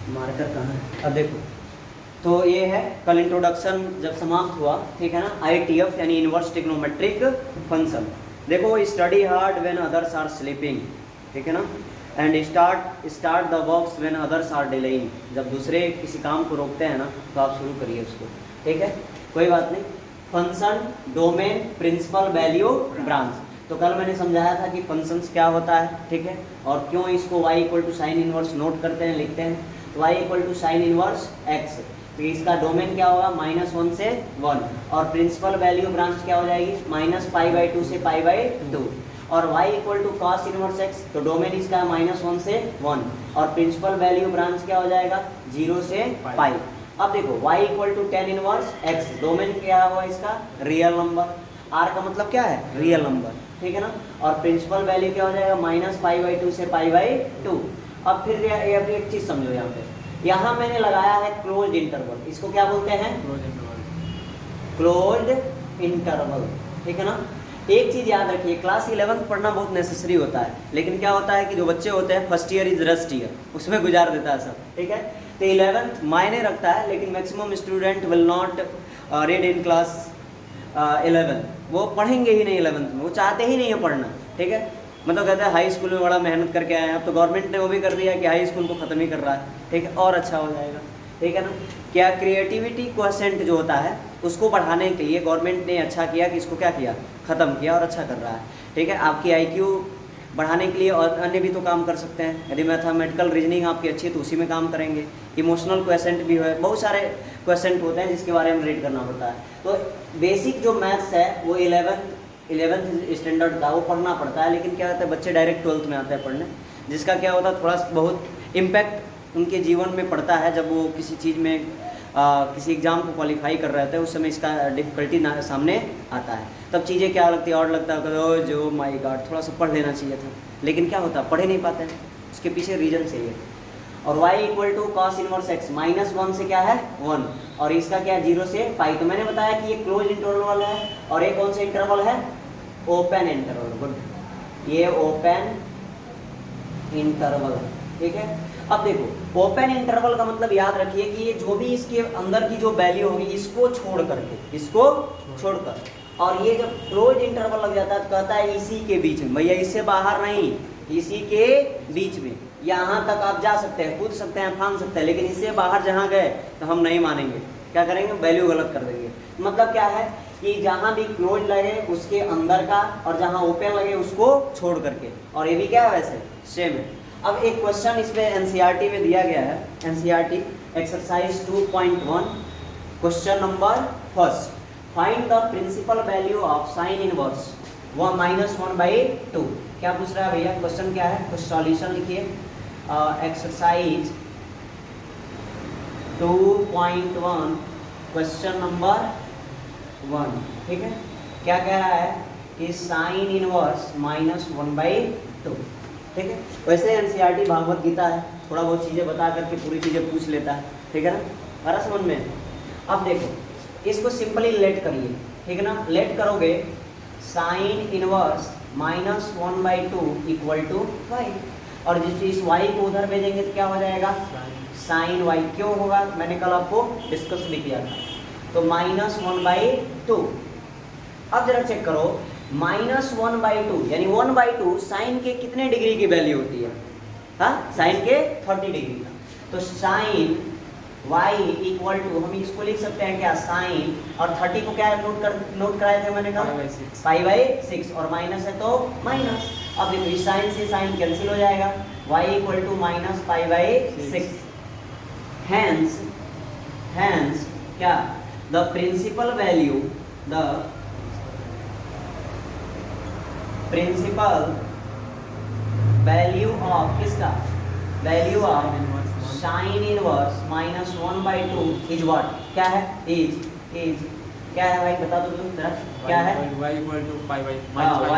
Marker कहाँ है? अब देखो, तो ये है कल इंट्रोडक्शन जब समाप्त हुआ, ठीक है ना, ITF यानी इनवर्स ट्रिग्नोमेट्रिक फंक्शन। देखो, study hard when others are sleeping, ठीक है ना, and start the works when others are delaying. जब दूसरे किसी काम को रोकते हैं ना तो आप शुरू करिए उसको, ठीक है, कोई बात नहीं। Function, domain, principal, value, branch. तो कल मैंने समझाया था कि फंक्शंस क्या होता है, ठीक है, और क्यों इसको y equal to sine inverse note करते हैं, लिखते हैं। y equal to sine inverse x, तो इसका डोमेन क्या होगा, -1 से 1, और प्रिंसिपल वैल्यू ब्रांच क्या हो जाएगी, -π/2 से π/2, और y equal to cos inverse x, तो डोमेन इसका -1 से 1, और प्रिंसिपल वैल्यू ब्रांच क्या हो जाएगा, 0 से π। अब देखो, y equal to tan inverse x, domain क्या हुआ इसका, रियल नंबर, r का मतलब क्या है, रियल नंबर, ठीक है ना, और प्रिंसिपल वैल्यू क्या हो जाएगा, -π/2 से π/2। अब फिर एक चीज समझो, यहाँ पे यहाँ मैंने लगाया है क्लोज्ड इंटरवल, इसको क्या बोलते हैं, क्लोज्ड इंटरवल, ठीक है ना। एक चीज याद रखिए, क्लास 11 पढ़ना बहुत नेसेसरी होता है, लेकिन क्या होता है कि जो बच्चे होते हैं first year is rust year, उसमें गुजार देता है सब, ठीक है। तो 11th मायने रखता है, लेकिन maximum student will not read in class 11, वो पढ़ेंगे ही नहीं 11th में, वो चाहते ही नहीं है पढ़ना, ठीक है। मतलब कहते हैं हाई स्कूल में बड़ा मेहनत करके आए हैं, अब तो गवर्नमेंट ने वो भी कर दिया कि हाई स्कूल को ख़त्म ही कर रहा है, ठीक है, और अच्छा हो जाएगा, ठीक है ना। क्या क्रिएटिविटी क्वोशेंट जो होता है उसको बढ़ाने के लिए गवर्नमेंट ने अच्छा किया कि इसको क्या किया, ख़त्म किया, और अच्छा कर रहा है, ठीक है। आपकी IQ बढ़ाने के लिए और अन्य भी तो काम कर सकते हैं। यदि मैथमेटिकल रीजनिंग आपकी अच्छी है तो उसी में काम करेंगे। इमोशनल क्वेश्चन भी है, बहुत सारे क्वेश्चन होते हैं जिसके बारे में रीड करना पड़ता है। तो बेसिक जो मैथ्स है वो 11th स्टैंडर्ड का वो पढ़ना पड़ता है, लेकिन क्या होता है बच्चे डायरेक्ट 12th में आते हैं पढ़ने, जिसका क्या होता है थोड़ा बहुत इम्पैक्ट उनके जीवन में पड़ता है। जब वो किसी चीज़ में किसी एग्ज़ाम को क्वालिफाई कर रहे होते हैं उस समय इसका डिफ़िकल्टी सामने आता है, तब चीज़ें क्या लगती है, और लगता है ओ जो माय गॉड थोड़ा सा पढ़ लेना चाहिए था, लेकिन क्या होता है पढ़े नहीं पाते हैं, उसके पीछे रीजन चाहिए। और y equal to cos inverse x, -1 से क्या है 1, और इसका क्या 0 से π। तो मैंने बताया कि ये क्लोज इंटरवल है, और ये कौन सा इंटरवल है, ओपन इंटरवल। गुड, ये ओपन इंटरवल, ठीक है। अब देखो, ओपन इंटरवल का मतलब याद रखिए कि ये जो भी इसके अंदर की जो वैल्यू होगी इसको छोड़ करके, इसको छोड़कर, और ये जब क्लोज इंटरवल लग जाता है तो कहता है इसी के बीच में, भैया इससे बाहर नहीं, इसी के बीच में, यहाँ तक आप जा सकते हैं, कूद सकते हैं, फांद सकते हैं, लेकिन इससे बाहर जहाँ गए तो हम नहीं मानेंगे, क्या करेंगे, वैल्यू गलत कर देंगे। मतलब क्या है कि जहाँ भी क्लोज लगे उसके अंदर का, और जहाँ ओपन लगे उसको छोड़ करके, और ये भी क्या है वैसे सेम है। अब एक क्वेश्चन इसमें NCERT में दिया गया है, NCERT exercise 2.1, question number first, find the principal value of sine inverse -1/2। क्या पूछ रहा है भैया, क्वेश्चन क्या है, तो सॉल्यूशन लिखिए। एक्सरसाइज 2.1 क्वेश्चन नंबर 1, ठीक है। क्या कह रहा है कि साइन इनवर्स -1/2, ठीक है। वैसे NCERT भागवत गीता है, थोड़ा बहुत चीज़ें बता करके पूरी चीज़ें पूछ लेता है, ठीक है ना, सारा समझ में। अब देखो, इसको सिंपली लेट करिए, ठीक है ना, लेट करोगे sine inverse -1/2 equal to y, और जिस इस y को उधर भेजेंगे तो क्या हो जाएगा, साइन y। क्यों होगा, मैंने कल आपको डिस्कस भी किया था। तो -1/2। अब जरा चेक करो, -1/2 यानी 1/2 साइन के कितने डिग्री की वैल्यू होती है, हाँ, साइन के 30 डिग्री का। तो साइन y इक्वल टू, हम इसको लिख सकते हैं क्या, साइन, और 30 को क्या नोट कराए थे मैंने कहा, π/6, और माइनस है तो माइनस। अब देखो साइन से साइन कैंसिल हो जाएगा, y इक्वल टू -π/6। हैंस क्या, द प्रिंसिपल वैल्यू ऑफ किसका, value of sine inverse -1/2 is what, क्या है, इज क्या है भाई, बता दो तुम जरा, क्या है, y इक्वल टू y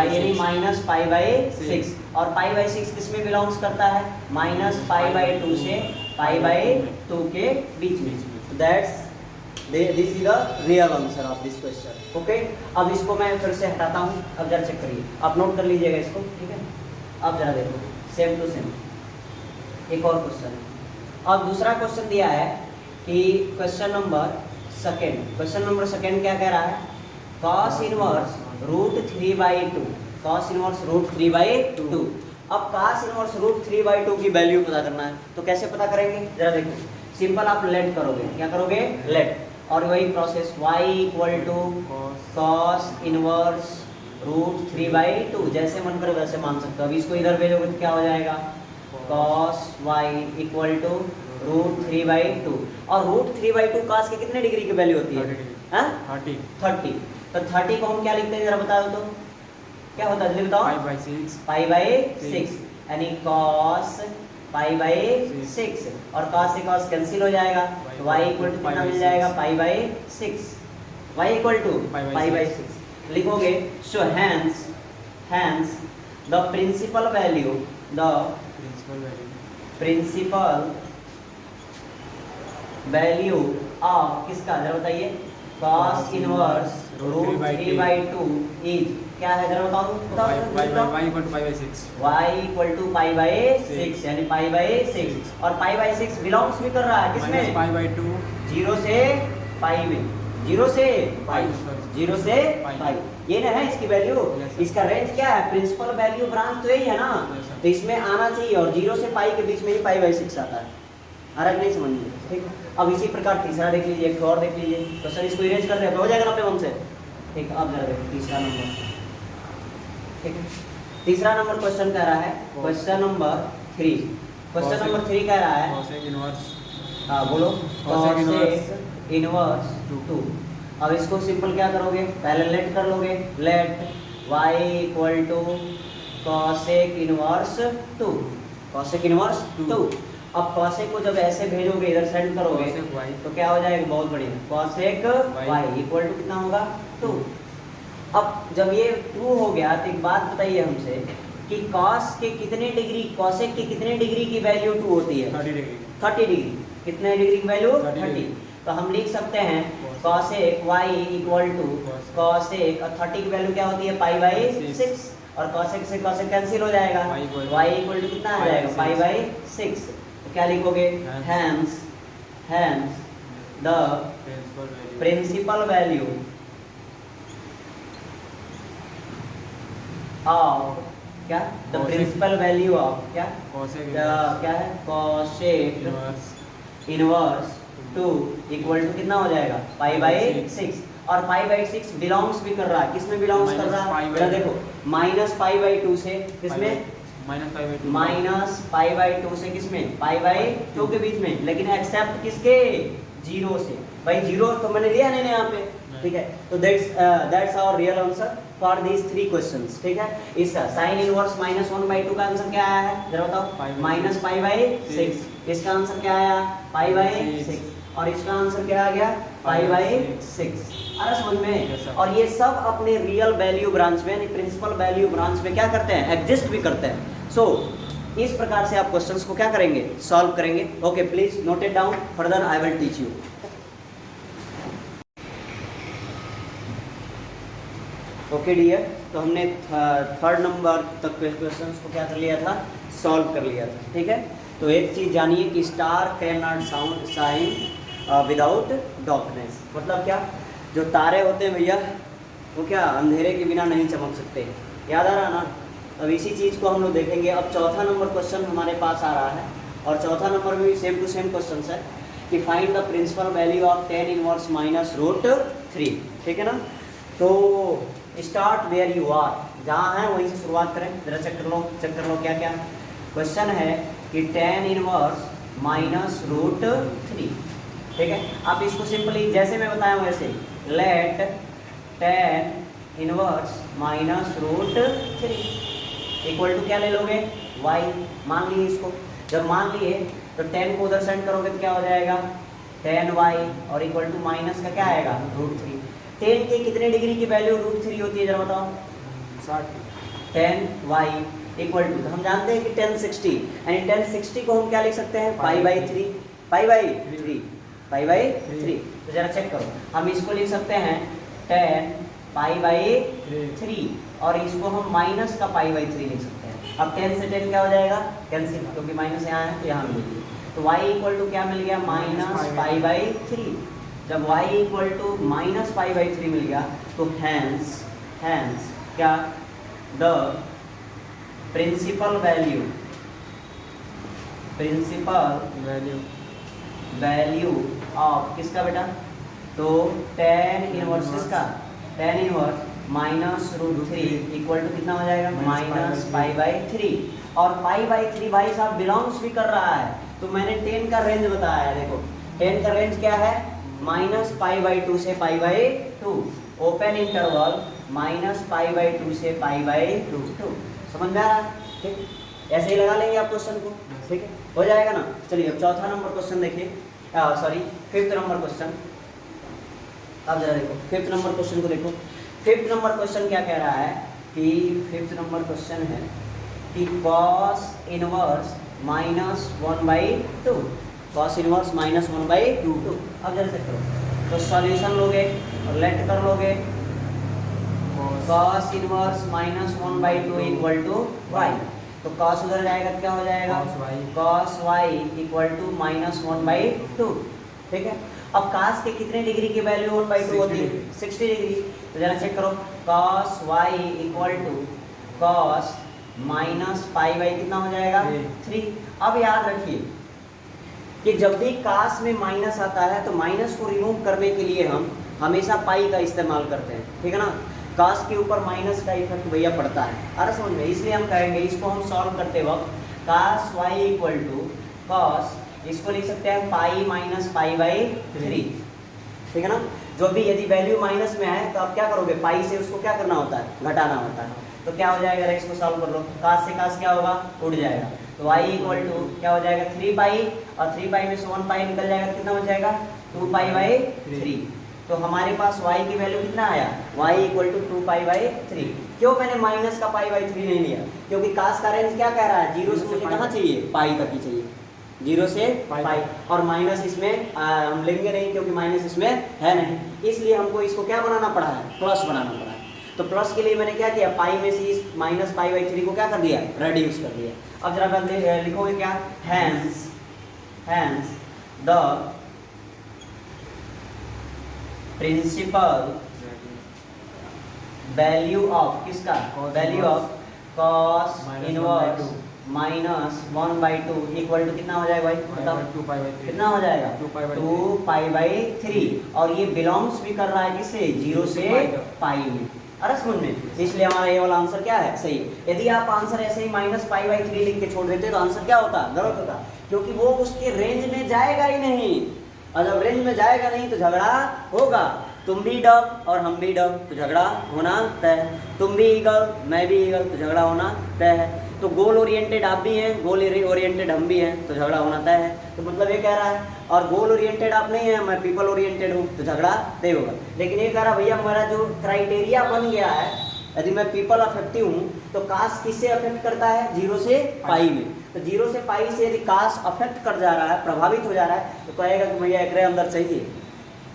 यानी -π/6, और π/6 किस में बिलोंग्स करता है, -π/2 से π/2 के बीच में। That's this is the real answer of this question, okay. अब इसको मैं फिर से हटाता हूँ, अब जरा चेक करिए, आप नोट कर लीजिएगा इसको, ठीक है। अब जरा देखो, सेम टू सेम एक और क्वेश्चन है, अब दूसरा क्वेश्चन दिया है कि क्वेश्चन नंबर सेकेंड क्या कह रहा है, cos इनवर्स √3/2, cos इनवर्स √3/2। अब cos इनवर्स √3/2 की वैल्यू पता करना है, तो कैसे पता करेंगे जरा देखो। सिंपल आप लेट करोगे, क्या करोगे, लेट, और वही प्रोसेस y = cos इनवर्स √3/2, जैसे मन करे वैसे मान सकते हो। अब इसको इधर भेजोगे तो क्या हो जाएगा, cos y = √3/2, और √3/2 cos के कितने डिग्री की वैल्यू होती है, 30। तो 30 को हम क्या लिखते हैं जरा बताओ तो, क्या होता है जल्दी बताओ, π/6, यानी cos π/6, और cos से cos कैंसिल हो जाएगा, तो y = कितना मिल जाएगा, π/6, y = π/6 लिखोगे। सो hence the principal value of किसका जरा बताइए, cos इनवर्स √3/2 इज क्या है जरा बताओ, y = π/6, यानी π/6, और π/6 बिलोंग्स भी कर रहा है किसमें, -π/2, 0 से पाई में, 0 से पाई, ये ना है इसकी वैल्यू। इसका रेंज क्या है, प्रिंसिपल वैल्यू ब्रांच तो यही है ना, तो इसमें आना चाहिए, और 0 से पाई के बीच में ही π/6 आता है। आ रहा है नहीं समझ में, ठीक। अब इसी प्रकार तीसरा देख लीजिए, एक और देख लीजिए, तो सर इसको इरेज कर दे तो हो जाएगा ना अपने मन से, ठीक। अब जरा देखो तीसरा नंबर, ठीक है। तीसरा नंबर क्वेश्चन कह रहा है, क्वेश्चन नंबर 3 कह रहा है, cosec इनवर्स, हाँ बोलो, cosec इनवर्स 2। अब इसको सिंपल क्या करोगे, पहले लेट कर लोगे, लेट y = cosec इनवर्स 2। अब cosec को जब ऐसे भेजोगे, इधर सेंड करोगे, तो क्या हो जाएगा, बहुत बढ़िया, cosec y = कितना होगा, 2। अब जब ये 2 हो गया तो एक बात बताइए हमसे कि cos के कितने डिग्री, cosec के कितने डिग्री की वैल्यू 2 होती है, 30 डिग्री। कितने डिग्री की वैल्यू, 30। तो हम लिख सकते हैं cosec y = cosec, और 30 की वैल्यू क्या होती है, π/6, और cosec से cosec कैंसिल हो जाएगा, y = कितना आ जाएगा, π/6। तो क्या लिखोगे, hence the principal value of क्या, the principal value of क्या, क्या है, cosec इनवर्स 2 = कितना हो जाएगा, π/6, और π/6 बिलोंग्स भी कर रहा है, किसमें बिलोंग्स कर रहा है, जरा देखो, -π/2 से किसमें, -π/2 से किसमें, π/2 के बीच में, लेकिन एक्सेप्ट किसके, 0 से। भाई 0 तो मैंने लिया नहीं यहाँ पे, ठीक है। तो that's our real answer for these 3 questions, ठीक है। इसका sin इनवर्स -1/2 का आंसर क्या आया है जरा बताओ, -π/6। इसका आंसर क्या आया, π/6, और इसका आंसर क्या आ गया, π/6। अरे समझ में। और ये सब अपने रियल वैल्यू ब्रांच में, यानी प्रिंसिपल वैल्यू ब्रांच में क्या करते हैं, एग्जिस्ट भी करते हैं। सो इस प्रकार से आप क्वेश्चंस को क्या करेंगे, सॉल्व करेंगे। Okay, please note it down, further I will teach you. Okay dear, तो हमने थर्ड नंबर तक क्वेश्चंस को क्या कर लिया था, सॉल्व कर लिया था, ठीक है। तो एक चीज़ जानिए कि star can not shine without darkness, मतलब क्या, जो तारे होते हैं भैया वो क्या अंधेरे के बिना नहीं चमक सकते, याद आ रहा ना। अब इसी चीज़ को हम लोग देखेंगे। अब चौथा नंबर क्वेश्चन हमारे पास आ रहा है, और चौथा नंबर में भी सेम टू सेम क्वेश्चन है कि find the principal value of tan inverse -√3, ठीक है ना। तो स्टार्ट वेयर यू आर, जहाँ हैं वहीं से शुरुआत करें, जरा चेक कर लो क्या क्या क्वेश्चन है कि tan इनवर्स -√3, ठीक है। आप इसको सिंपली जैसे मैं बताया वैसे, let tan inverse -√3 equal to क्या ले लोगे, y, मान लिए इसको। जब मान लिए तो tan को उधर सेंड करोगे तो क्या हो जाएगा, tan y, और इक्वल टू माइनस का क्या आएगा, √3। tan के कितने डिग्री की वैल्यू √3 होती है जरा बताओ, 60। tan y इक्वल टू, तो हम जानते हैं कि tan 60, यानी tan 60 को हम क्या लिख सकते हैं, π/3, π/3। तो जरा चेक करो, हम इसको लिख सकते हैं tan π/3, और इसको हम माइनस का π/3 लिख सकते हैं। अब tan से tan क्या हो जाएगा, कैंसिल, क्योंकि माइनस यहाँ है तो यहाँ मिलेगी। तो y इक्वल टू क्या मिल गया, माइनस पाई बाई 3। जब y equal to minus pi by 3 मिल गया तो हैंस क्या, द प्रिंसिपल वैल्यू ऑफ किसका बेटा, तो tan इनवर्स किसका, tan inverse minus root 3 equal to कितना हो जाएगा, माइनस पाई बाई 3। और पाई बाई 3 भाई साहब बिलोंग्स भी कर रहा है, तो मैंने 10 का रेंज बताया है। देखो 10 का रेंज क्या है, माइनस पाई बाई 2 से pi by 2, open interval minus pi by 2 से पाई बाई 2। समझ में आ रहा है? ठीक, ऐसे ही लगा लेंगे आप क्वेश्चन को, ठीक है, हो जाएगा ना। चलिए अब चौथा नंबर क्वेश्चन देखिए, सॉरी 5th नंबर क्वेश्चन। अब जरा देखो 5th नंबर क्वेश्चन को देखो। 5th नंबर क्वेश्चन क्या कह रहा है कि 5th नंबर क्वेश्चन है कि cos inverse minus 1/2, cos inverse minus 1/2। अब जरा चेक करो, तो सॉल्यूशन लोगे और लेट कर लोगे, cos inverse minus 1/2 equal to y। तो cos उधर जाएगा, क्या हो जाएगा, cos y equal to minus 1/2। ठीक है, अब cos के कितने डिग्री की वैल्यू 1/2 होती है, 60 डिग्री। तो जरा चेक करो, cos y equal to cos minus pi by कितना हो जाएगा, 3। अब याद रखिए कि जब भी cos में माइनस आता है तो माइनस को रिमूव करने के लिए हम हमेशा पाई का इस्तेमाल करते हैं, ठीक है ना। cos के ऊपर माइनस का इफेक्ट भैया पड़ता है, अरे समझ में, इसलिए हम कहेंगे इसको हम सॉल्व करते वक्त cos y equal to cos, इसको लिख सकते हैं पाई माइनस पाई बाई 3, ठीक है ना। जो भी यदि वैल्यू माइनस में आए तो आप क्या करोगे, पाई से उसको क्या करना होता है, घटाना होता है। तो क्या हो जाएगा, इसको सॉल्व कर लो, cos से cos क्या होगा, उड़ जाएगा। तो y इक्वल टू क्या हो जाएगा, 3 पाई, और 3 पाई में से 1 पाई निकल जाएगा, कितना हो जाएगा, 2 पाई बाई 3। तो हमारे पास y की वैल्यू कितना आया, y equal to 2 pi by 3। क्यों मैंने माइनस का पाई बाई 3 नहीं लिया, क्योंकि cos का रेंज क्या कह रहा है, 0 से मुझे कहाँ चाहिए, पाई तक ही चाहिए, 0 से पाई। और माइनस इसमें हम लेंगे नहीं, क्योंकि माइनस इसमें है नहीं, इसलिए हमको इसको क्या बनाना पड़ा है, प्लस बनाना पड़ा है। तो प्लस के लिए मैंने क्या किया, पाई में से इस माइनस पाई बाई 3 को क्या कर दिया, रेड्यूस कर दिया। अब जरा लिखोगे क्या, hence the principal value of किसका, value of cos inverse minus 1/2 equal to कितना हो जाएगा भाई, बताओ, 2 पाई बाई 3। कितना हो जाएगा, 2 पाई बाई 3। और ये बिलोंग्स भी कर रहा है किससे, 0 से पाई में, अरे समझ में, इसलिए हमारा ये वाला आंसर क्या है, सही। यदि आप आंसर ऐसे ही माइनस पाई बाई 3 लिख के छोड़ देते तो आंसर क्या होता, गलत होता, क्योंकि वो उसके रेंज में जाएगा ही नहीं। और जब रेंज में जाएगा नहीं तो झगड़ा होगा, तुम भी डब और हम भी डब तो झगड़ा होना तय है, तुम भी ईगल मैं भी ईगल तो झगड़ा होना तय है। तो गोल ओरिएंटेड आप भी हैं, गोल ओरिएंटेड हम भी हैं, तो झगड़ा होना तय है। तो मतलब ये कह रहा है, और गोल ओरिएंटेड आप नहीं है, मैं पीपल ओरिएंटेड हूँ, तो झगड़ा तय होगा। लेकिन ये कह रहा भैया मेरा जो क्राइटेरिया बन गया है, यदि मैं पीपल अफेक्टिव हूँ तो कास्ट किससे अफेक्ट करता है, 0 से पाई में। तो 0 से पाई से यदि कास्ट अफेक्ट कर जा रहा है, प्रभावित हो जा रहा है, तो कहेगा कि भैया एक अंदर चाहिए।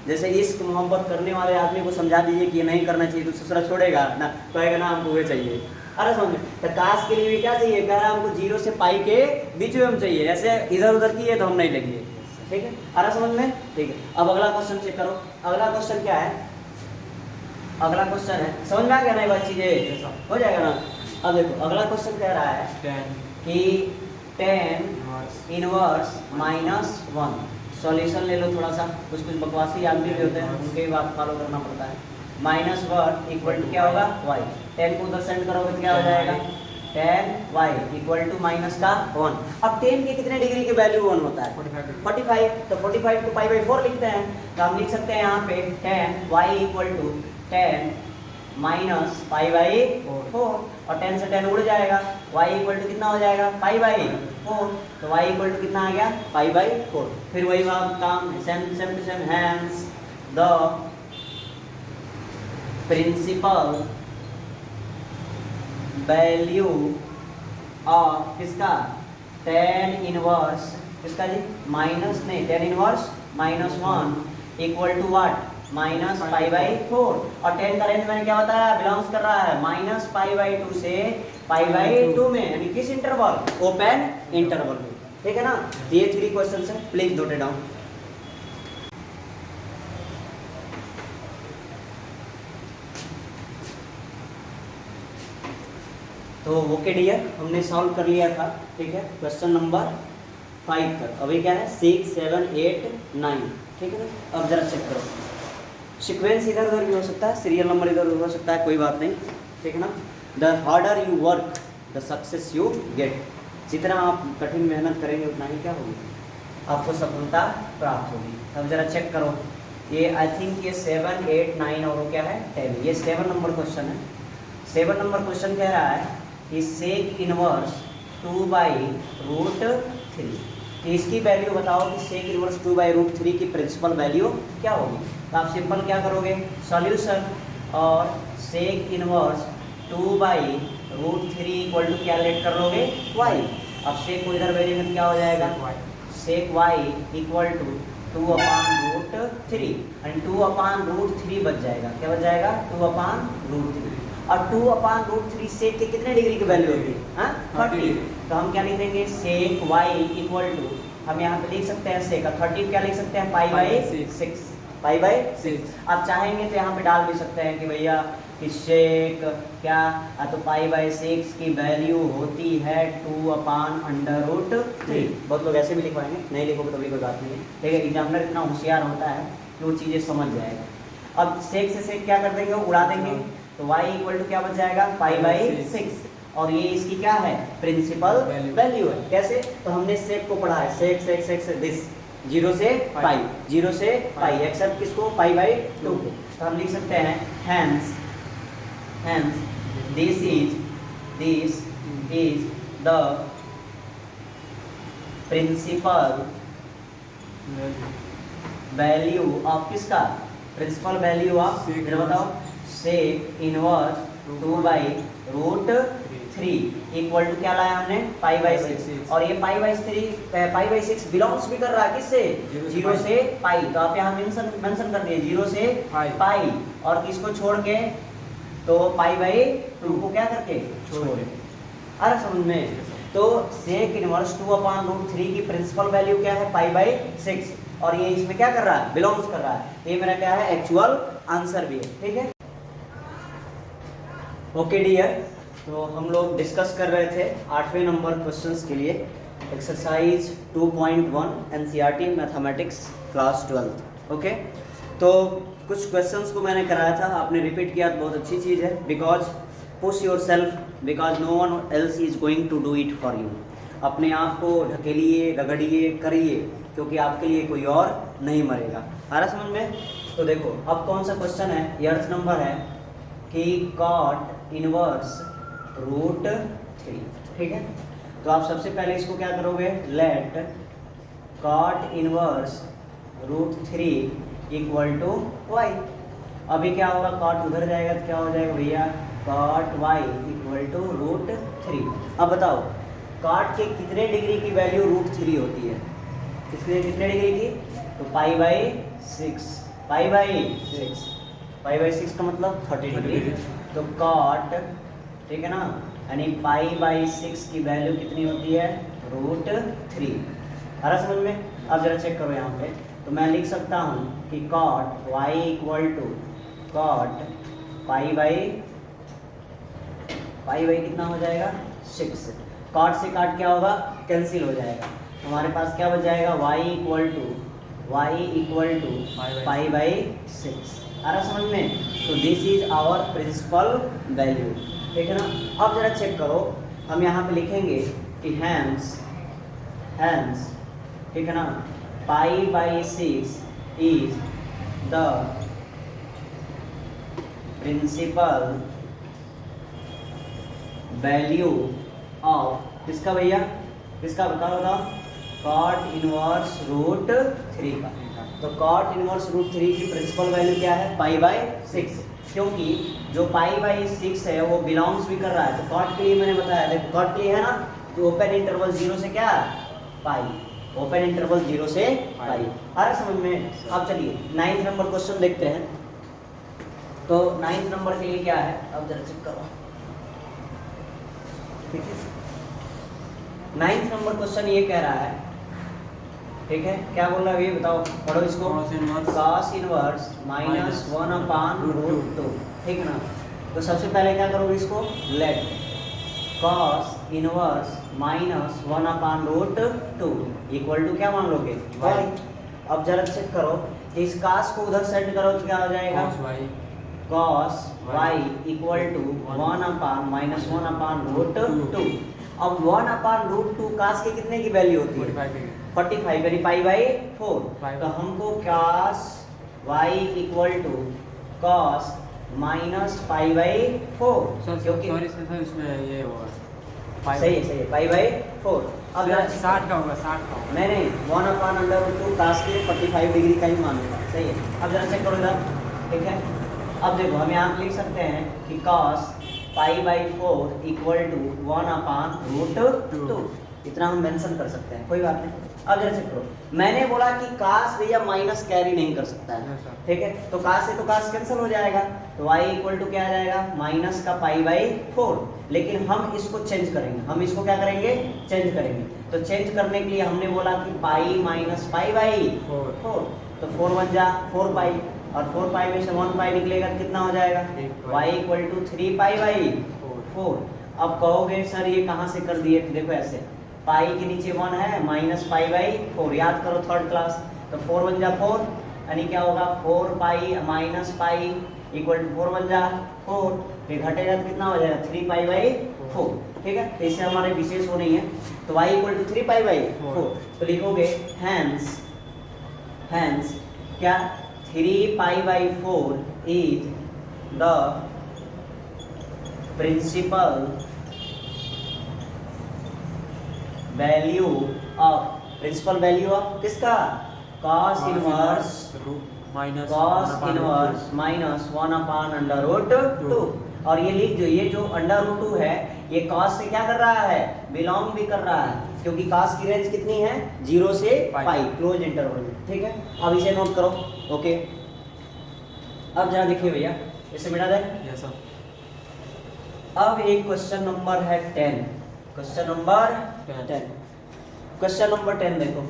जैसे इश्क मोहब्बत करने वाले आदमी को समझा दीजिए कि ये नहीं करना चाहिए, तो ससुरा छोड़ेगा ना, कहेगा ना हमको वो चाहिए। अरे समझ, तो कास्ट के लिए भी क्या चाहिए, कह रहा है हमको 0 से पाई के बीच में हम चाहिए, ऐसे इधर उधर की है तो हम नहीं लेंगे, ठीक है। अरे समझ में, ठीक है। अब अगला क्वेश्चन चेक करो, अगला क्वेश्चन क्या है, अगला क्वेश्चन है, समझ में आ गया ना, ये बात चीजें हो जाएगा ना। अब देखो अगला क्वेश्चन कह रहा है कि tan इनवर्स माइनस 1, सॉल्यूशन ले लो थोड़ा सा, कुछ बकवासी आदमी भी होते हैं, उनके बात फॉलो करना पड़ता है। माइनस 1 इक्वल टू क्या होगा, y, 10 को उधर सेंड करोगे तो क्या हो जाएगा, tan y equal to minus का 1। अब 10 के कितने डिग्री की वैल्यू 1 होता है, 45। तो 45 को पाई बाई 4 लिखते हैं, तो हम लिख सकते हैं यहाँ पे tan y equal to tan minus pi by 4, और 10 से 10 उड़ जाएगा, y इक्वल टू कितना हो जाएगा, पाई बाई 4। तो y इक्वल टू कितना आ गया, पाई बाई 4। फिर वही बात काम, same to same, hence the principal value of किसका, tan इनवर्स किसका जी, माइनस नहीं, tan inverse minus 1 equal to what, minus pi by 4। और 10 का रेंज मैंने क्या बताया, बिलोंग्स कर रहा है माइनस पाई बाई 2 से पाई बाई 2 में, यानी किस इंटरवल, ओपन इंटरवल में। ठीक है ना। तो ये 3 क्वेश्चन है, प्लीज नोट इट डाउन। तो ओके डियर, हमने सॉल्व कर लिया था, ठीक है, क्वेश्चन नंबर 5 तक। अभी क्या है 6, 7, 8, 9, ठीक है ना। अब जरा चेक करो, सीक्वेंस इधर उधर भी हो सकता है, सीरियल नंबर इधर उधर हो सकता है, कोई बात नहीं, ठीक है ना। The harder you work the success you get, जितना आप कठिन मेहनत करेंगे उतना ही क्या होगी, आपको सफलता प्राप्त होगी। अब जरा चेक करो, ये आई थिंक ये 7, 8, 9 और क्या है 10, ये 7 नंबर क्वेश्चन है। 7 नंबर क्वेश्चन कह रहा है कि सेक इनवर्स 2/√3, तो इसकी वैल्यू बताओ कि सेक इनवर्स 2/√3 की प्रिंसिपल वैल्यू क्या होगी। तो आप सिंपल क्या करोगे, सॉल्यूशन और सेक इनवर्स 2/√3 इक्वल टू क्या लेट कर लोगे y। अब सेक को इधर वेरिएबल क्या हो जाएगा, सेक y इक्वल टू 2/√3 एंड 2/√3 बच जाएगा, क्या बच जाएगा 2/√3। और 2/√3 सेक के कितने डिग्री की वैल्यू होगी, हाँ 30। तो हम क्या लिख देंगे, सेक y इक्वल टू, हम यहाँ पे लिख सकते हैं सेक 30 क्या लिख सकते हैं π/6, π/6। आप चाहेंगे तो यहाँ पे डाल भी सकते हैं कि भैया कि सेक क्या, तो π/6 की वैल्यू होती है 2/√3। बहुत लोग ऐसे भी लिखवाएंगे, नहीं लिखोगे तो भी कोई बात नहीं है, ठीक है। एग्जामिनर इतना होशियार होता है कि वो चीज़ें समझ जाएगा। अब सेक से सेक क्या कर देंगे, उड़ा देंगे, तो y इक्वल टू क्या बच जाएगा π/6, और ये इसकी क्या है प्रिंसिपल वैल्यू है। कैसे, तो हमने सेक को पढ़ा है, सेक सेक सेक से दिस 0 से पाई, 0 से पाई, एक्सेप्ट किसको π/2 को। तो हम लिख सकते हैं hence this is the principal value of किसका, प्रिंसिपल वैल्यू ऑफ, फिर बताओ, सेक इनवर्स 2/√3 इक्वल टू क्या लाया हमने π/6, और ये π/6 बिलोंग्स भी कर रहा है किससे, 0 से पाई। तो आप यहाँ मेंशन कर दिए 0 से पाई, और किसको छोड़ के, तो π/2 को क्या करके छोड़े। अरे समझ में, तो सेक इनवर्स 2/√3 की प्रिंसिपल वैल्यू क्या है π/6, और ये इसमें क्या कर रहा है, बिलोंग्स कर रहा है। ये मेरा क्या है एक्चुअल आंसर भी है, ठीक है। ओके डियर, तो हम लोग डिस्कस कर रहे थे 8वें नंबर क्वेश्चंस के लिए, exercise 2.1 NCERT mathematics class 12। Okay, तो कुछ क्वेश्चंस को मैंने कराया था, आपने रिपीट किया तो बहुत अच्छी चीज़ है। Because push yourself, because no one else is going to do it for you. अपने आप को ढकेलिए, रगड़िए, करिए, क्योंकि आपके लिए कोई और नहीं मरेगा। आ रहा समझ में। तो देखो अब कौन सा क्वेश्चन है, ये अर्थ नंबर है कि cot इनवर्स √3, ठीक है। तो आप सबसे पहले इसको क्या करोगे, let cot inverse √3 equal to y। अभी क्या होगा, cot उधर जाएगा तो क्या हो जाएगा भैया, cot y इक्वल टू √3। अब बताओ cot के कितने डिग्री की वैल्यू √3 होती है, कितने डिग्री की, तो π/6 का मतलब 30 डिग्री। तो cot, ठीक है ना, यानी π/6 की वैल्यू कितनी होती है, √3। आ रहा समझ में। अब जरा चेक करो यहाँ पे, तो मैं लिख सकता हूँ कि cot y equal to cot π/, कितना हो जाएगा 6। cot से काट क्या होगा, कैंसिल हो जाएगा, हमारे पास क्या बच जाएगा, y इक्वल टू π/6। आ रहा समझ में। तो this is our principal value, ठीक है ना। अब जरा चेक करो, हम यहाँ पे लिखेंगे कि हैंस, ठीक है ना, π/6 is the principal value of किसका भैया, किसका बताओ, cot इनवर्स √3 का। तो cot इनवर्स √3 की प्रिंसिपल वैल्यू क्या है, π/6, क्योंकि जो π/6 है वो बिलोंग्स भी कर रहा है। तो cot के लिए मैंने बताया, देखो cot के लिए है ना, तो ओपन इंटरवल 0 से क्या पाई, ओपन इंटरवल 0 से पाई। आ रहा समझ में। अब चलिए 9th नंबर क्वेश्चन देखते हैं। तो 9th नंबर के लिए क्या है, अब जरा चेक करो, ठीक है। 9th नंबर क्वेश्चन ये कह रहा है, ठीक है, क्या बोल रहा है ये बताओ, पढ़ो इसको। Cos inverse cos inverse minus 1/√2, ठीक है ना। तो सबसे पहले क्या करोगे इसको, let cos inverse minus 1/√2 equal to क्या मान लोगे, y। अब जरा चेक करो, इस cos को उधर सेट करो तो क्या हो जाएगा, cos y cos y equal to 1/(-1/√2)। अब 1/√2 cos के कितने की वैल्यू होती है, 45 यानी π/4। तो हमको cos y equal to cos minus π/4, क्योंकि सॉरी सर इसमें ये होगा सही है π/4। अब यहाँ 60 का होगा, 60 का होगा। नहीं 1/√2 cos के 45 डिग्री का ही मानूंगा, सही है। अब जरा चेक करो इधर, ठीक है। अब देखो हम यहाँ लिख सकते हैं कि cos π/4 इक्वल टू 1/√2, इतना हम मेंशन कर सकते हैं, कोई बात नहीं। अब जरा चेक करो, मैंने बोला कि cos भैया माइनस कैरी नहीं कर सकता है, ठीक है, तो cos से तो cos कैंसिल हो जाएगा, तो y इक्वल टू क्या आ जाएगा, माइनस का π/4। लेकिन हम इसको चेंज करेंगे, हम इसको क्या करेंगे, चेंज करेंगे। तो चेंज करने के लिए हमने बोला कि पाई माइनस π/4, तो 4 बन जा 4 पाई, और 4 पाई में से 1 पाई निकलेगा तो कितना हो जाएगा, y इक्वल टू 3 π/4। अब कहोगे सर ये कहाँ से कर दिए, तो देखो ऐसे, पाई के नीचे 1 है माइनस π/4, याद करो थर्ड क्लास, तो 4 बन जा 4, यानी क्या होगा 4 pi minus pi equal to 4 बन जा 4, फिर घटेगा तो कितना हो जाएगा 3 π/4, ठीक है। तो इससे हमारे विशेष हो नहीं है, तो y इक्वल टू 3 π/4, तो लिखोगे हैंस क्या 3 π/4 is the principal value of किसका, cos इनवर्स माइनस 1/√2। और ये लिख जो, ये जो √2 है ये cos से क्या कर रहा है, बिलोंग भी कर रहा है, क्योंकि cos की रेंज कितनी है 0 से पाई, क्लोज इंटरवल में, ठीक है। अब इसे नोट करो, ओके। अब जरा देखिए भैया, इसे मिटा दे। Yes sir. अब एक क्वेश्चन नंबर है 10, क्वेश्चन नंबर 10 देखो,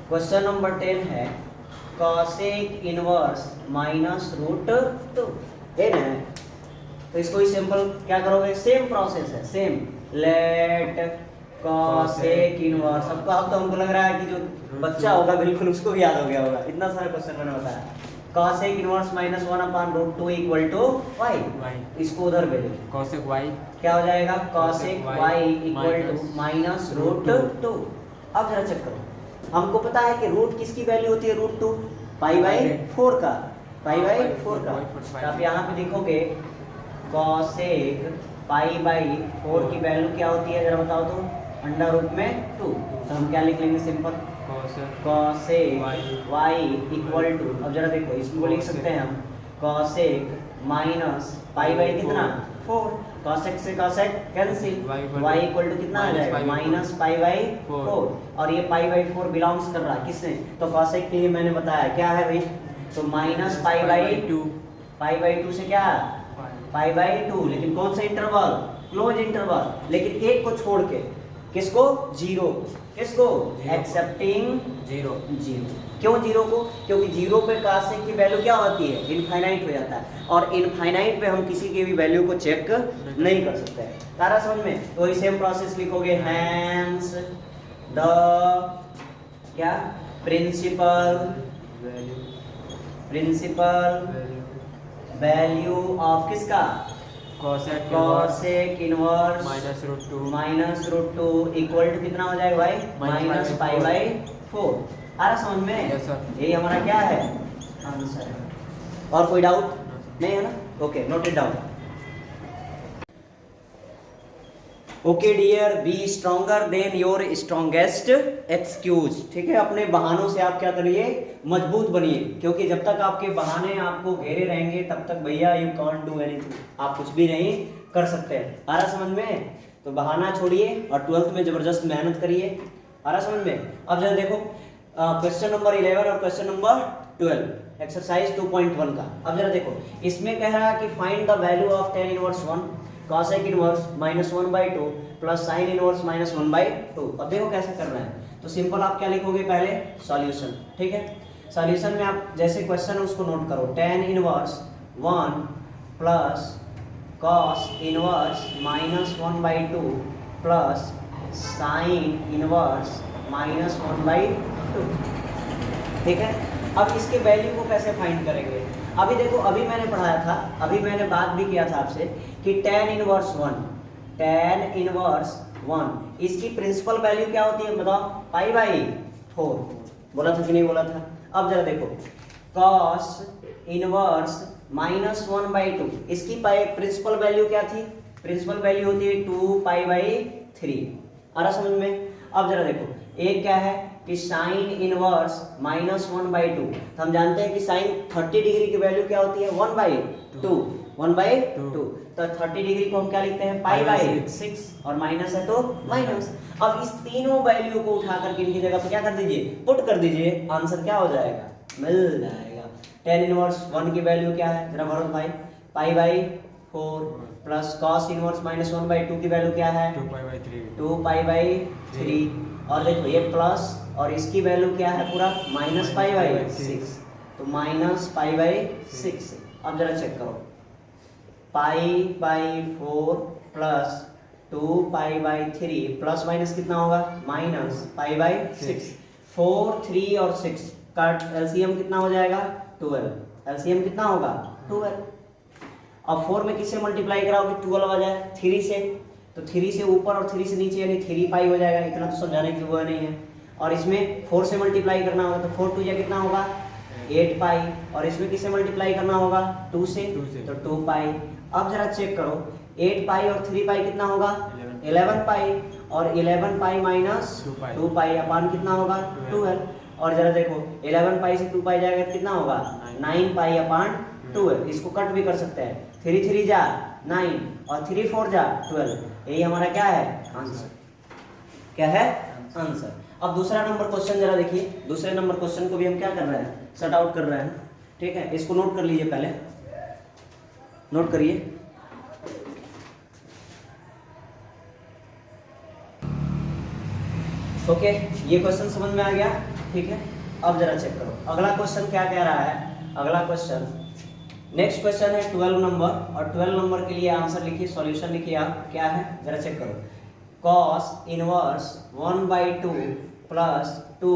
क्वेश्चन नंबर 10 है cosec इनवर्स माइनस √2, है ना। तो इसको ही सिंपल क्या करोगे, सेम प्रोसेस है, सेम लेट cosec इनवर्स। अब तो हमको लग रहा है कि जो बच्चा होगा बिल्कुल उसको भी याद हो गया होगा, इतना सारा क्वेश्चन मैंने बताया। cosec inverse minus 1/√2 equal to y, इसको उधर भेजो, cosec y क्या हो जाएगा, cosec y equal to minus √2। अब जरा चेक करो, हमको पता है कि रूट किसकी वैल्यू होती है, √2 π/4 का, तो आप यहाँ पे देखोगे cosec π/4 की वैल्यू क्या होती है, जरा बताओ तो, √2। तो हम क्या लिख लेंगे, simple cosec y equal to, अब जरा देखो इसको लिख सकते हैं हम cosec माइनस कितना 4, cosec से cosec cancel, y equal to कितना आ जाएगा, माइनस π/4, और ये π/4 बिलोंग्स कर रहा है किसने, तो cosec के लिए मैंने बताया क्या है भाई, तो माइनस π/2 से क्या π/2, लेकिन कौन सा इंटरवल, क्लोज इंटरवल, लेकिन एक को छोड़ के, किसको, 0, किसको, एक्सेप्टिंग 0। क्यों 0 को, क्योंकि 0 पे cosec की वैल्यू क्या होती है, इनफाइनाइट हो जाता है, और इनफाइनाइट पे हम किसी की भी वैल्यू को चेक नहीं कर सकते हैं। तारा समझ में, तो वही सेम प्रोसेस लिखोगे, हैंस द क्या, प्रिंसिपल वैल्यू ऑफ किसका, cosec inverse minus √2 equal to कितना हो जाएगा भाई, माइनस π/4। आ रहा समझ में, यही हमारा क्या है, आंसर है। और कोई डाउट नहीं है ना, okay, note it down. Okay dear, be stronger than your strongest excuse, ठीक है। अपने बहानों से आप क्या करिए, मजबूत बनिए, क्योंकि जब तक आपके बहाने आपको घेरे रहेंगे तब तक भैया यू कांट डू एनीथिंग, आप कुछ भी नहीं कर सकते। आ रहा समझ में, तो बहाना छोड़िए और 12th में जबरदस्त मेहनत करिए। आ रहा समझ में। अब जरा देखो क्वेश्चन नंबर 11 और क्वेश्चन नंबर 12 एक्सरसाइज 2.1 का। अब जरा देखो, इसमें कह रहा है कि find the value of tan inverse 1 cosec inverse -1/2 plus sign inverse -1/2। अब देखो कैसे कर रहे हैं, तो सिंपल आप क्या लिखोगे पहले सॉल्यूशन, ठीक है। सॉल्यूशन में आप जैसे क्वेश्चन है उसको नोट करो, tan inverse 1 plus cos inverse -1/2 plus sign inverse -1/2, ठीक है। अब इसके वैल्यू को कैसे फाइंड करेंगे, अभी देखो अभी मैंने पढ़ाया था, अभी मैंने बात भी किया था आपसे कि tan इनवर्स 1 इसकी प्रिंसिपल वैल्यू क्या होती है बताओ, π/4, बोला था कि नहीं बोला था। अब जरा देखो cos इनवर्स -1/2 इसकी प्रिंसिपल वैल्यू क्या थी, प्रिंसिपल वैल्यू होती है 2π/3, आ रहा समझ में। अब जरा देखो एक क्या है कि साइन इनवर्स -1/2, तो हम जानते हैं कि साइन 30 डिग्री की वैल्यू क्या होती है 1/2, 1/2, तो 30 डिग्री को हम क्या लिखते हैं π/6 और माइनस है तो माइनस। अब इस तीनों वैल्यू को उठा करके इनकी जगह पे क्या कर दीजिए, पुट कर दीजिए, आंसर क्या हो जाएगा, मिल जाएगा। tan इनवर्स 1 की वैल्यू क्या है जरा भरो भाई, π/4 प्लस cos इनवर्स -1/2 की वैल्यू क्या है 2π/3, और देखो ये प्लस और इसकी वैल्यू क्या है पूरा -π/6, तो -π/6। अब जरा चेक करो, π/4 प्लस 2π/3 प्लस माइनस कितना होगा -π/6, 4, 3 और 6 का एलसीएम कितना हो जाएगा 12, एलसीएम कितना होगा 12। अब 4 में किससे मल्टीप्लाई कराओगे 12 आ जाए 3 से, तो 3 से ऊपर और 3 से नीचे यानी 3π हो जाएगा, इतना तो समझाने की वो नहीं है। और इसमें 4 से मल्टीप्लाई करना होगा तो 4 2 कितना होगा 8π, और इसमें किससे मल्टीप्लाई करना होगा 2 से, तो 2π। अब जरा चेक करो 8π और 3π कितना होगा 11π, और 11π माइनस 2π अपान कितना होगा 12। और जरा देखो 11π से 2π जाएगा तो कितना होगा 9π अपान 12, इसको कट भी कर सकते हैं, 3 3 जा 9 और 3 4 जा 12, यही हमारा क्या है आंसर, क्या है आंसर। अब दूसरा नंबर क्वेश्चन जरा देखिए, दूसरे नंबर क्वेश्चन को भी हम क्या कर रहे हैं सॉर्ट आउट कर रहे हैं, ठीक है। इसको नोट कर लीजिए, पहले नोट करिए। ओके ये क्वेश्चन समझ में आ गया, ठीक है। अब जरा चेक करो अगला क्वेश्चन क्या कह रहा है, अगला क्वेश्चन नेक्स्ट क्वेश्चन है 12 नंबर, और 12 नंबर के लिए आंसर लिखिए, सॉल्यूशन लिखिए आप, क्या है जरा चेक करो, cos inverse 1/2 plus 2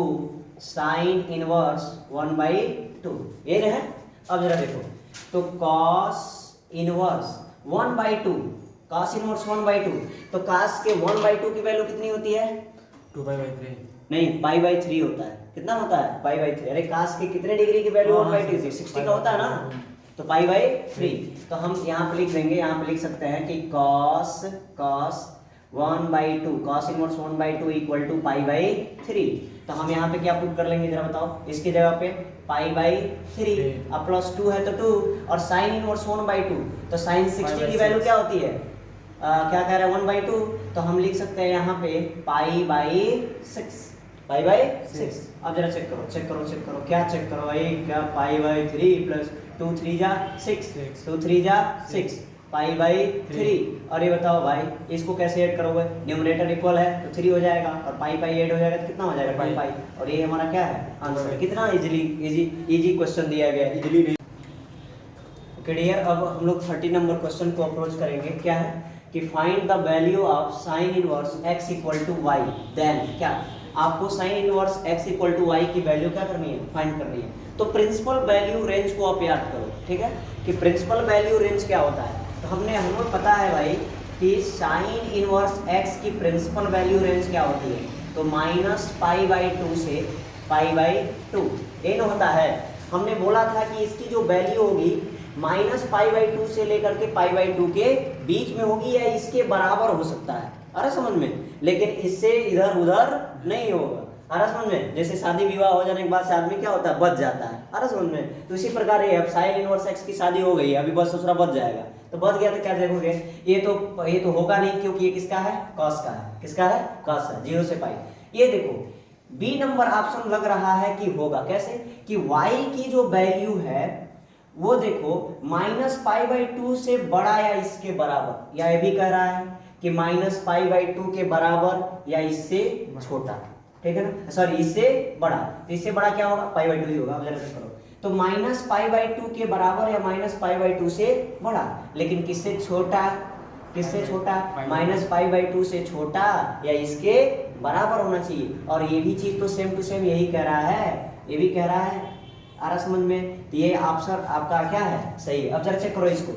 sign inverse 1/2, ये है। अब जरा देखो तो cos इनवर्स 1/2, cos इनवर्स 1/2, तो cos के 1/2 की वैल्यू कितनी होती है 2π/3, नहीं π/3 होता है, कितना होता है π/3, अरे cos के कितने डिग्री की वैल्यू 1/2 थी 60 का होता है ना, तो π/3, तो हम यहाँ पे लिख देंगे, यहाँ पे लिख सकते हैं कि cos 1/2, cos inverse 1/2 equal to π/3, तो हम यहाँ पे क्या पुट कर लेंगे जरा बताओ, इसकी जगह पे π/3, अब प्लस 2 है तो 2, और साइन इनवर्स 1/2, तो साइन 60 की वैल्यू क्या होती है क्या कह रहा है 1/2, तो हम लिख सकते हैं यहाँ पे π/6, π/6। अब जरा चेक करो चेक करो चेक करो, क्या चेक करो भाई, क्या π/3 प्लस 2 3 जा 6, 2 3 जा 6 π/3, और ये बताओ भाई इसको कैसे ऐड करोगे, न्यूमरेटर इक्वल है तो 3 हो जाएगा और π ऐड हो जाएगा तो कितना हो जाएगा 2π, और ये हमारा क्या है आंसर। कितना इजी क्वेश्चन दिया गया, इजीली नहीं। ओके डियर, अब हम लोग 30 नंबर क्वेश्चन को अप्रोच करेंगे, क्या है कि find the value of sine inverse x equal to y, then क्या आपको sine inverse x equal to y की वैल्यू क्या करनी है फाइंड करनी है। तो प्रिंसिपल वैल्यू रेंज को आप याद करो, ठीक है, कि प्रिंसिपल वैल्यू रेंज क्या होता है, तो हमें पता है भाई कि साइन इनवर्स x की प्रिंसिपल वैल्यू रेंज क्या होती है, तो -π/2 से π/2 n होता है। हमने बोला था कि इसकी जो वैल्यू होगी -π/2 से लेकर के π/2 के बीच में होगी या इसके बराबर हो सकता है, अरे समझ में, लेकिन इससे इधर उधर नहीं होगा, अरे समझ में। जैसे शादी विवाह हो जाने के बाद से आदमी क्या होता है बच जाता है, अरे समझ में, तो इसी प्रकार ये अब साइन इनवर्स x की शादी हो गई, अभी बस दूसरा बच जाएगा, तो बच गया तो क्या देखोगे, ये तो होगा नहीं, क्योंकि ये किसका है cos का है, किसका है cos का, 0 से π। ये देखो बी नंबर ऑप्शन लग रहा है कि होगा, कैसे कि y की जो वैल्यू है वो देखो -π/2 से बड़ा या इसके बराबर, या ये भी कह रहा है कि -π/2 के बराबर या इससे छोटा, ठीक है ना, सॉरी इससे बड़ा, तो इससे बड़ा क्या होगा, π/2 ही होगा। जरा से करो तो -π/2 के बराबर या -π/2 से बड़ा, लेकिन किससे छोटा, किससे छोटा, -π/2 से छोटा या इसके बराबर होना चाहिए। और ये भी चीज तो सेम टू सेम यही कह रहा है, ये भी कह रहा है, आ रहा समझ में, तो ये ऑप्शन आपका क्या है, सही है। अब जरा चेक करो इसको,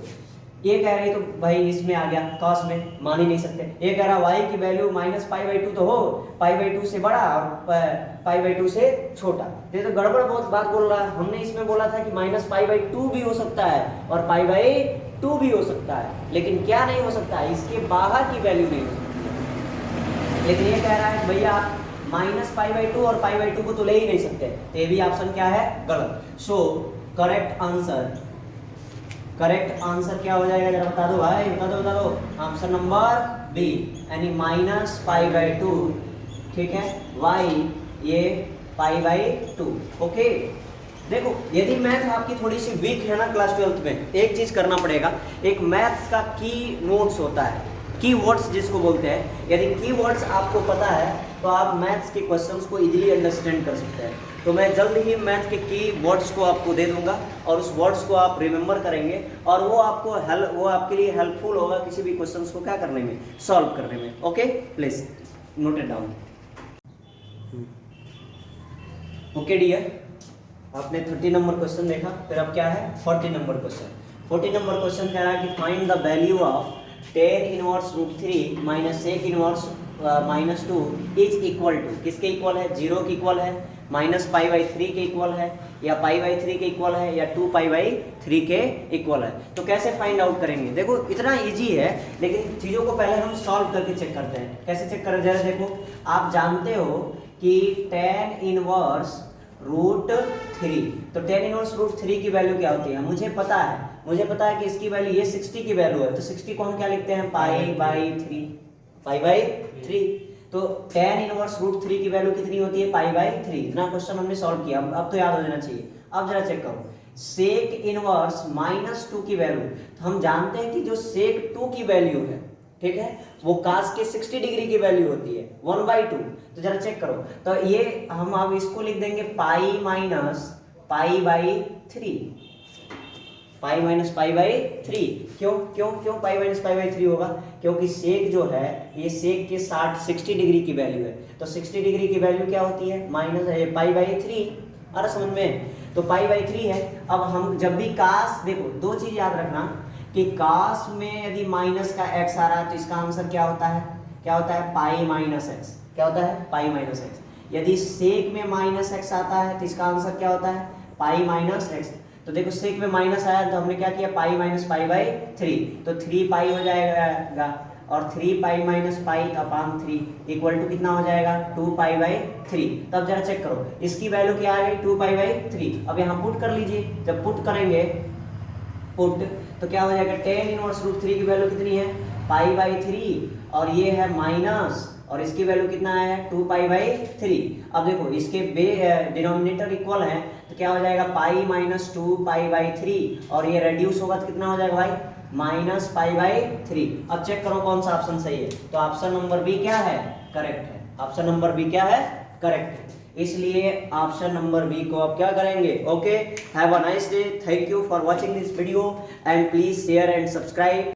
ये कह रही तो भाई इसमें आ गया कॉस में, मान ही नहीं सकते। ये कह रहा y की वैल्यू -π/2 तो हो, π/2 से बड़ा और π/2 से छोटा, ये तो गड़बड़ बहुत बात बोल रहा है। हमने इसमें बोला था कि -π/2 भी हो सकता है और π/2 भी हो सकता है, लेकिन क्या नहीं हो सकता है, इसके बाहर की वैल्यू नहीं हो सकती। लेकिन ये कह रहा है भैया आप -π/2 और π/2 को तो ले ही नहीं सकते, तो ये भी ऑप्शन क्या है, गलत। सो करेक्ट आंसर क्या हो जाएगा, जरा बता दो भाई, बता दो। आंसर नंबर बी, यानी -π/2, ठीक है, y ये π/2, ओके। देखो यदि मैथ आपकी थोड़ी सी वीक है ना क्लास 12th में, एक चीज करना पड़ेगा, एक मैथ्स का की नोट्स होता है, की वर्ड्स जिसको बोलते हैं। यदि की वर्ड्स आपको पता है तो आप मैथ्स के क्वेश्चंस को इजीली अंडरस्टैंड कर सकते हैं। तो मैं जल्द ही मैथ के की वर्ड्स को आपको दे दूंगा और उस वर्ड्स को आप रिमेंबर करेंगे और वो आपके लिए हेल्पफुल होगा किसी भी क्वेश्चंस को क्या करने में, सॉल्व करने में। Okay, please note it down. Okay dear, आपने 30 नंबर क्वेश्चन देखा, फिर अब क्या है 40 नंबर क्वेश्चन। 40 नंबर क्वेश्चन कह रहा है कि find the value of tan inverse √3 minus sec inverse -2 is equal to, किसके इक्वल है, 0 के इक्वल है, -π/3 के इक्वल है, या π/3 के इक्वल है, या 2π/3 के इक्वल है। तो कैसे फाइंड आउट करेंगे, देखो इतना इजी है, लेकिन चीज़ों को पहले हम सॉल्व करके चेक करते हैं। कैसे चेक करें, जरा देखो, आप जानते हो कि tan इनवर्स √3, तो tan इनवर्स √3 की वैल्यू क्या होती है, मुझे पता है कि इसकी वैल्यू ये 60 की वैल्यू है, तो 60 को हम क्या लिखते हैं, π/3। तो tan इनवर्स √3 की वैल्यू कितनी होती है, π/3। इतना क्वेश्चन हमने सॉल्व किया, अब तो याद हो जाना चाहिए। अब जरा चेक करो, sec इनवर्स -2 की वैल्यू, तो हम जानते हैं कि जो sec 2 की वैल्यू है, ठीक है, वो cos के 60 डिग्री की वैल्यू होती है 1/2। तो जरा चेक करो, तो ये हम अब इसको लिख देंगे π-π/3, π-π/3। क्यों π-π/3 होगा, क्योंकि सेक जो है ये सेक के 60 डिग्री की वैल्यू है, तो 60 डिग्री की वैल्यू क्या होती है, π/3। अरे समझ में, तो π/3 है। अब हम जब भी cos, देखो दो चीज याद रखना कि cos में यदि माइनस का x आ रहा है तो इसका आंसर क्या होता है, π-x। क्या होता है, π-x। यदि सेक में -x आता है तो इसका आंसर क्या होता है, π-x। तो देखो सेक में माइनस आया तो हमने क्या किया, π-π/3, तो 3π हो जाएगा, और 3π-π/3 इक्वल टू कितना हो जाएगा, 2π/3। तब जरा चेक करो, इसकी वैल्यू क्या आ गई, 2π/3। अब यहाँ पुट कर लीजिए, जब पुट करेंगे तो क्या हो जाएगा, tan इनवर्स √3 की वैल्यू कितनी है, π/3, और ये है माइनस, और इसकी वैल्यू कितना है, 2π/3। अब देखो इसके डिनोमिनेटर इक्वल है, तो क्या हो जाएगा, π - 2π/3, और ये रेड्यूस होगा तो कितना हो जाएगा भाई, -π/3। अब चेक करो कौन सा ऑप्शन सही है, तो ऑप्शन नंबर बी क्या है, करेक्ट है। ऑप्शन नंबर बी क्या है, करेक्ट है, इसलिए ऑप्शन नंबर बी को आप क्या करेंगे। Okay, have a nice day, thank you for watching this video and please share and subscribe.